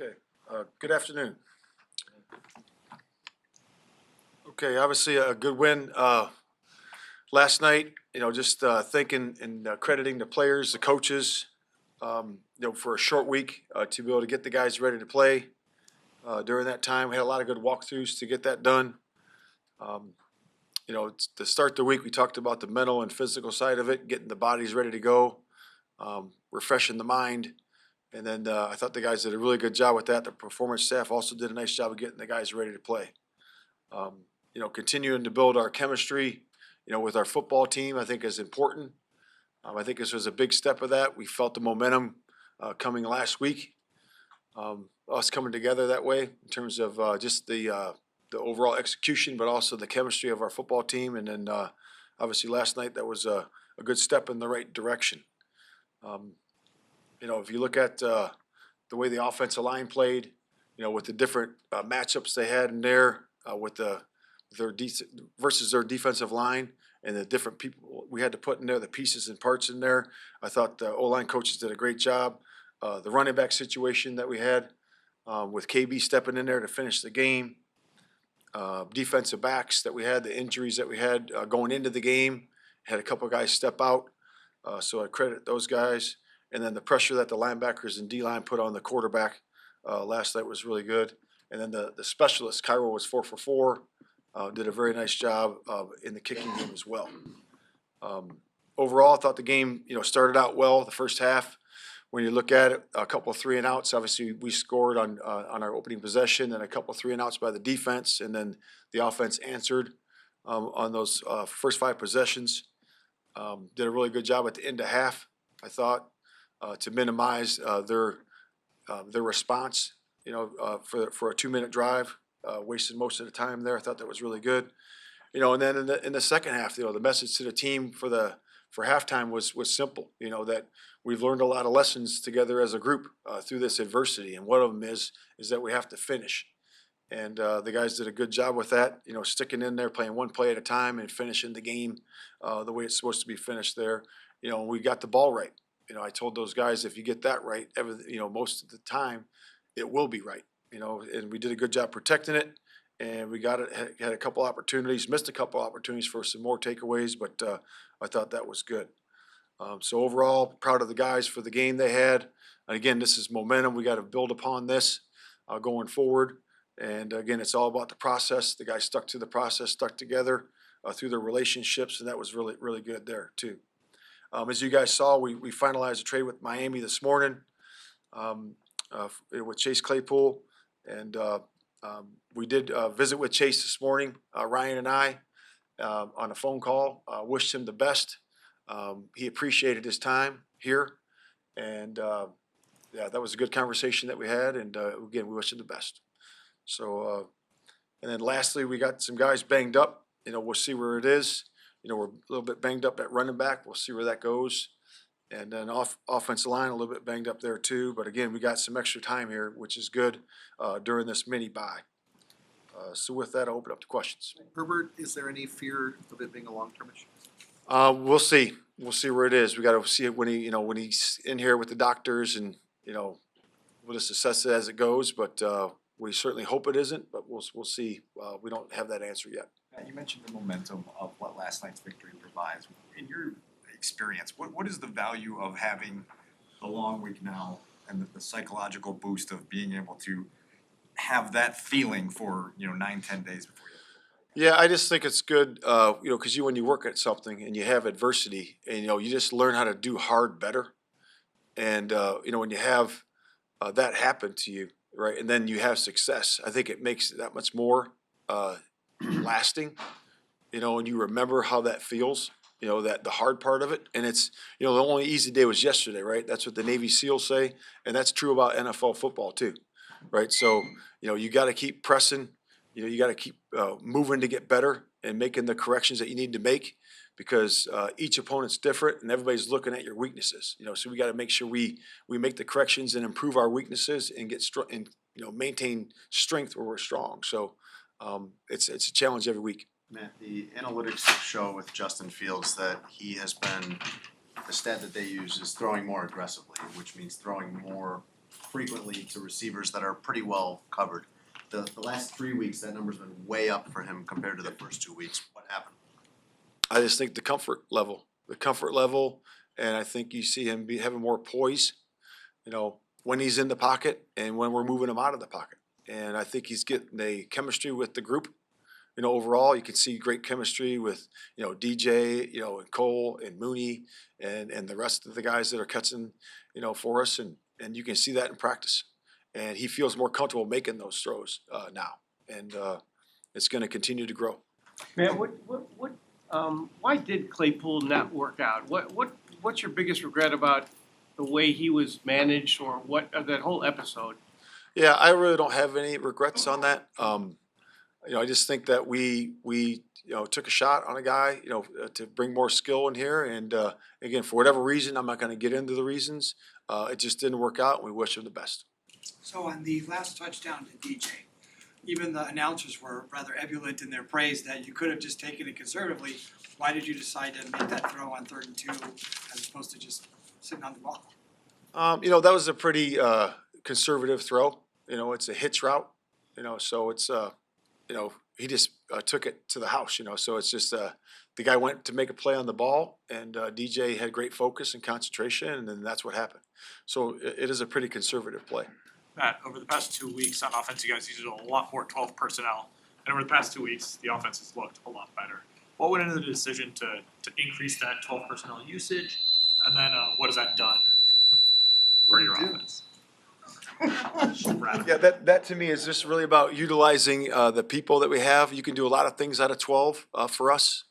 Okay, good afternoon. Okay, obviously a good win last night. Just thinking and crediting the players, the coaches, for a short week to be able to get the guys ready to play. During that time, we had a lot of good walkthroughs to get that done. Um, to start the week, we talked about the mental and physical side of it, getting the bodies ready to go, refreshing the mind. And then I thought the guys did a really good job with that. The performance staff also did a nice job of getting the guys ready to play. Continuing to build our chemistry, with our football team, I think is important. I think this was a big step of that. We felt the momentum coming last week, us coming together that way in terms of just the overall execution, but also the chemistry of our football team. And then obviously last night that was a good step in the right direction. If you look at the way the offensive line played, with the different matchups they had in there, with versus their defensive line and the different people we had to put in there, the pieces and parts in there. I thought the O-line coaches did a great job. The running back situation that we had with KB stepping in there to finish the game. Defensive backs that we had, the injuries that we had going into the game, had a couple of guys step out. So I credit those guys. And then the pressure that the linebackers and D-line put on the quarterback last night was really good. And then the specialist, Cairo, was 4 for 4. Did a very nice job in the kicking game as well. Overall, I thought the game, started out well the first half. When you look at it, a couple of 3-and-outs. Obviously, we scored on our opening possession, and a couple of 3-and-outs by the defense, and then the offense answered on those first 5 possessions. Did a really good job at the end of half, I thought, to minimize their response. For a 2-minute drive, wasted most of the time there. I thought that was really good. And then in the second half, the message to the team for halftime was simple. That we've learned a lot of lessons together as a group through this adversity, and one of them is that we have to finish. And the guys did a good job with that. Sticking in there, playing one play at a time, and finishing the game the way it's supposed to be finished there. We got the ball right. I told those guys, if you get that right, most of the time, it will be right. And we did a good job protecting it, and we got it. Had a couple opportunities, missed a couple opportunities for some more takeaways, but I thought that was good. So overall, proud of the guys for the game they had. And again, this is momentum. We got to build upon this going forward. And again, it's all about the process. The guys stuck to the process, stuck together through their relationships, and that was really, really good there too. As you guys saw, we finalized a trade with Miami this morning with Chase Claypool, and we did visit with Chase this morning, Ryan and I, on a phone call. Wished him the best. He appreciated his time here, and that was a good conversation that we had. And again, we wish him the best. So, and then lastly, we got some guys banged up. We'll see where it is. We're a little bit banged up at running back. We'll see where that goes. And then offensive line, a little bit banged up there too. But again, we got some extra time here, which is good during this mini bye. So with that, I'll open up to questions. Herbert, is there any fear of it being a long-term issue? We'll see. We'll see where it is. We got to see it when he's in here with the doctors, and we'll just assess it as it goes. But we certainly hope it isn't. But we'll see. We don't have that answer yet. You mentioned the momentum of what last night's victory provides. In your experience, what is the value of having a long week now and the psychological boost of being able to have that feeling for 9-10 days before you? Yeah, I just think it's good, because when you work at something and you have adversity, and you just learn how to do hard better, and when you have that happen to you, right, and then you have success, I think it makes it that much more lasting, and you remember how that feels, that the hard part of it. And it's, the only easy day was yesterday, right? That's what the Navy SEALs say, and that's true about NFL football too, right? So, you got to keep pressing, you got to keep moving to get better and making the corrections that you need to make, because each opponent's different and everybody's looking at your weaknesses, so we got to make sure we make the corrections and improve our weaknesses and get strong and, maintain strength where we're strong. So it's a challenge every week. Matt, the analytics show with Justin Fields that he has been, the stat that they use is throwing more aggressively, which means throwing more frequently to receivers that are pretty well covered. The last 3 weeks, that number's been way up for him compared to the first 2 weeks. What happened? I just think the comfort level, and I think you see him having more poise, when he's in the pocket and when we're moving him out of the pocket. And I think he's getting a chemistry with the group. Overall, you can see great chemistry with, DJ, and Cole and Mooney and the rest of the guys that are catching, for us. And you can see that in practice. And he feels more comfortable making those throws now. And it's going to continue to grow. Man, why did Claypool not work out? What's your biggest regret about the way he was managed, or that whole episode? Yeah, I really don't have any regrets on that. I just think that we took a shot on a guy, to bring more skill in here. And again, for whatever reason, I'm not going to get into the reasons. It just didn't work out, and we wish him the best. So on the last touchdown to DJ, even the announcers were rather ebullient in their praise that you could have just taken it conservatively. Why did you decide to make that throw on 3rd and 2 as opposed to just sitting on the ball? That was a pretty conservative throw. It's a hitch route. So it's he just took it to the house. So it's just the guy went to make a play on the ball, and DJ had great focus and concentration, and then that's what happened. So it is a pretty conservative play. Matt, over the past 2 weeks on offense, you guys used a lot more 12 personnel. And over the past 2 weeks, the offense has looked a lot better. What went into the decision to increase that 12 personnel usage? And then what has that done for your offense? Yeah, that to me is just really about utilizing the people that we have. You can do a lot of things out of 12 for us.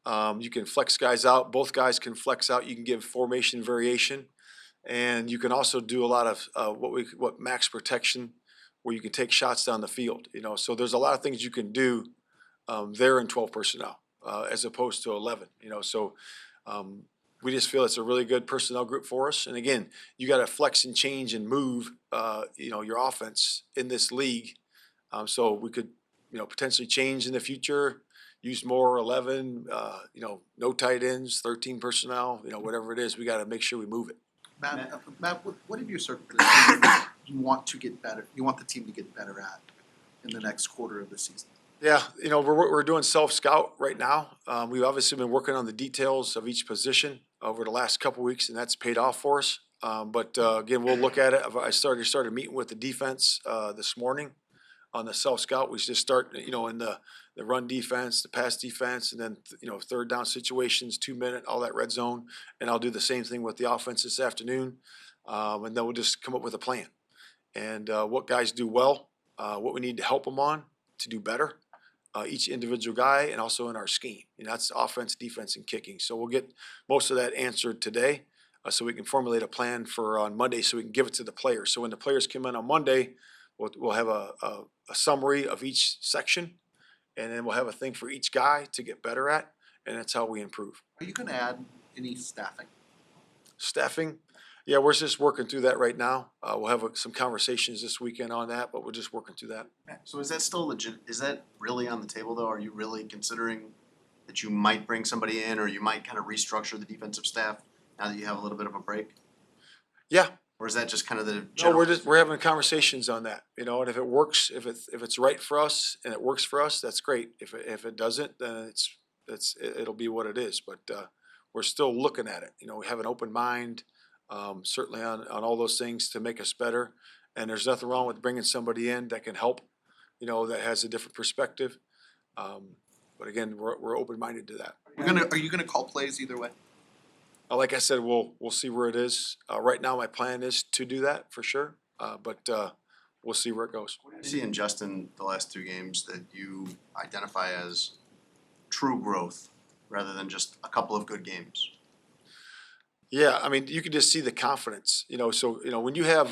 You can flex guys out. Both guys can flex out. You can give formation variation. And you can also do a lot of what max protection, where you can take shots down the field. So there's a lot of things you can do there in 12 personnel as opposed to 11. So we just feel it's a really good personnel group for us. And again, you got to flex and change and move, your offense in this league. So we could, potentially change in the future, use more 11, no tight ends, 13 personnel, whatever it is. We got to make sure we move it. Matt, what have you circled you want to get better? You want the team to get better at in the next quarter of the season? Yeah, we're doing self-scout right now. We've obviously been working on the details of each position over the last couple of weeks, and that's paid off for us. But again, we'll look at it. I started meeting with the defense this morning on the self-scout. We just start, in the run defense, the pass defense, and then, third down situations, 2-minute, all that red zone. And I'll do the same thing with the offense this afternoon. And then we'll just come up with a plan. And what guys do well, what we need to help them on to do better, each individual guy, and also in our scheme. That's offense, defense, and kicking. So we'll get most of that answered today, so we can formulate a plan for on Monday, so we can give it to the players. So when the players come in on Monday, we'll have a summary of each section, and then we'll have a thing for each guy to get better at, and that's how we improve. Are you going to add any staffing? Staffing? Yeah, we're just working through that right now. We'll have some conversations this weekend on that, but we're just working through that. So is that still legit? Is that really on the table though? Are you really considering that you might bring somebody in, or you might kind of restructure the defensive staff now that you have a little bit of a break? Yeah. Or is that just kind of the No, general? we're having conversations on that, and if it works, if it's right for us and it works for us, that's great. If it doesn't, then it'll be what it is. But we're still looking at it. We have an open mind, certainly on all those things to make us better. And there's nothing wrong with bringing somebody in that can help, that has a different perspective. But again, we're open minded to that. Are you gonna call plays either way? Like I said, we'll see where it is. Right now, my plan is to do that for sure, but we'll see where it goes. What do you see in Justin the last 2 games that you identify as true growth rather than just a couple of good games? Yeah, I mean, you can just see the confidence. So when you have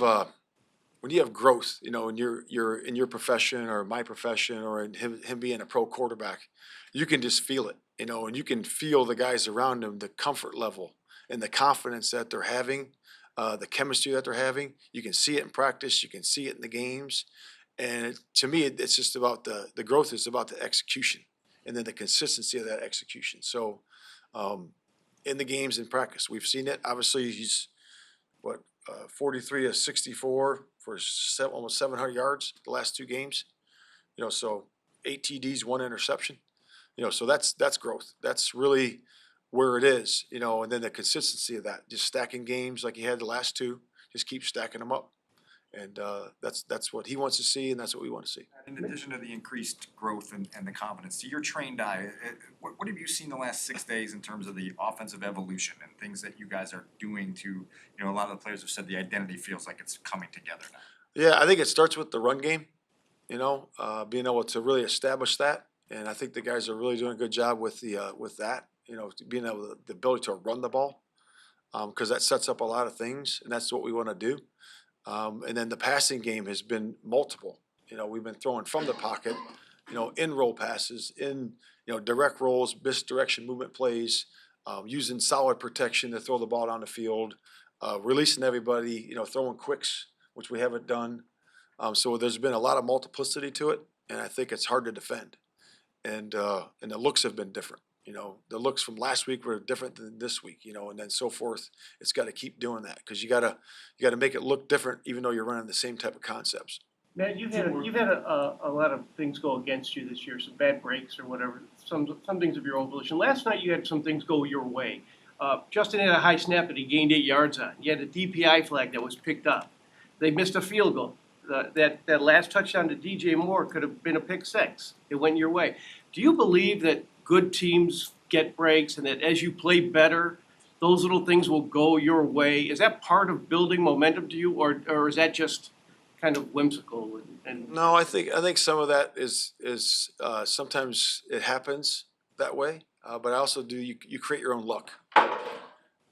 growth, in your profession or my profession or in him being a pro quarterback, you can just feel it. And you can feel the guys around him, the comfort level and the confidence that they're having, the chemistry that they're having. You can see it in practice. You can see it in the games. And to me, it's just about the growth is about the execution and then the consistency of that execution. So in the games in practice, we've seen it. Obviously, he's 43 of 64 for almost 700 yards the last 2 games. You know, so 8 TDs, 1 interception. You know, so that's growth. That's really where it is. You know, and then the consistency of that, just stacking games like he had the last 2, just keep stacking them up. And that's what he wants to see, and that's what we want to see. In addition to the increased growth and the confidence, to your trained eye, what have you seen the last 6 days in terms of the offensive evolution and things that you guys are doing to, you know, a lot of the players have said the identity feels like it's coming together now. Yeah, I think it starts with the run game, you know, being able to really establish that, and I think the guys are really doing a good job with that, you know, being able to, the ability to run the ball, because that sets up a lot of things, and that's what we want to do. And then the passing game has been multiple. You know, we've been throwing from the pocket, you know, in roll passes, in, you know, direct rolls, misdirection movement plays, using solid protection to throw the ball down the field, releasing everybody, you know, throwing quicks, which we haven't done. So there's been a lot of multiplicity to it, and I think it's hard to defend. And the looks have been different. You know, the looks from last week were different than this week. You know, and then so forth. It's got to keep doing that because you gotta make it look different, even though you're running the same type of concepts. Matt, you've had a lot of things go against you this year, some bad breaks or whatever, some things of your own volition. Last night you had some things go your way. Justin had a high snap that he gained 8 yards on. You had a DPI flag that was picked up. They missed a field goal. That last touchdown to DJ Moore could have been a pick 6. It went your way. Do you believe that good teams get breaks and that as you play better, those little things will go your way? Is that part of building momentum to you, or is that just kind of whimsical and No, I think some of that is sometimes it happens that way, but I also do you create your own luck.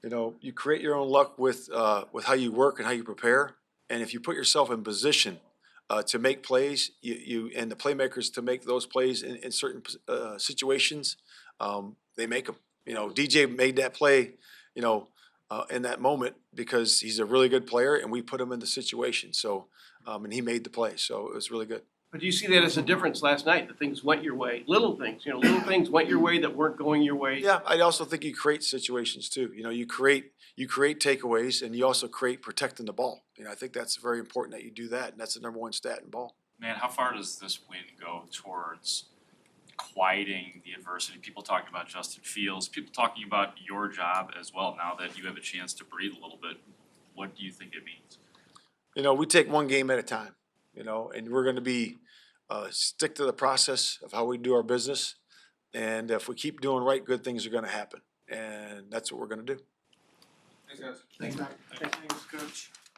You know, you create your own luck with how you work and how you prepare, and if you put yourself in position to make plays, you and the playmakers to make those plays in certain situations, they make them. You know, DJ made that play, you know, in that moment because he's a really good player, and we put him in the situation. So, and he made the play, so it was really good. But do you see that as a difference last night? That things went your way, little things, you know, little things went your way that weren't going your way. Yeah, I also think you create situations too. You know, you create takeaways, and you also create protecting the ball. You know, I think that's very important that you do that, and that's the number 1 stat in ball. Man, how far does this win go towards quieting the adversity? People talking about Justin Fields, people talking about your job as well now that you have a chance to breathe a little bit. What do you think it means? You know, we take one game at a time, you know, and we're going to be stick to the process of how we do our business. And if we keep doing right, good things are going to happen. And that's what we're going to do. Thanks, guys. Thanks, Coach.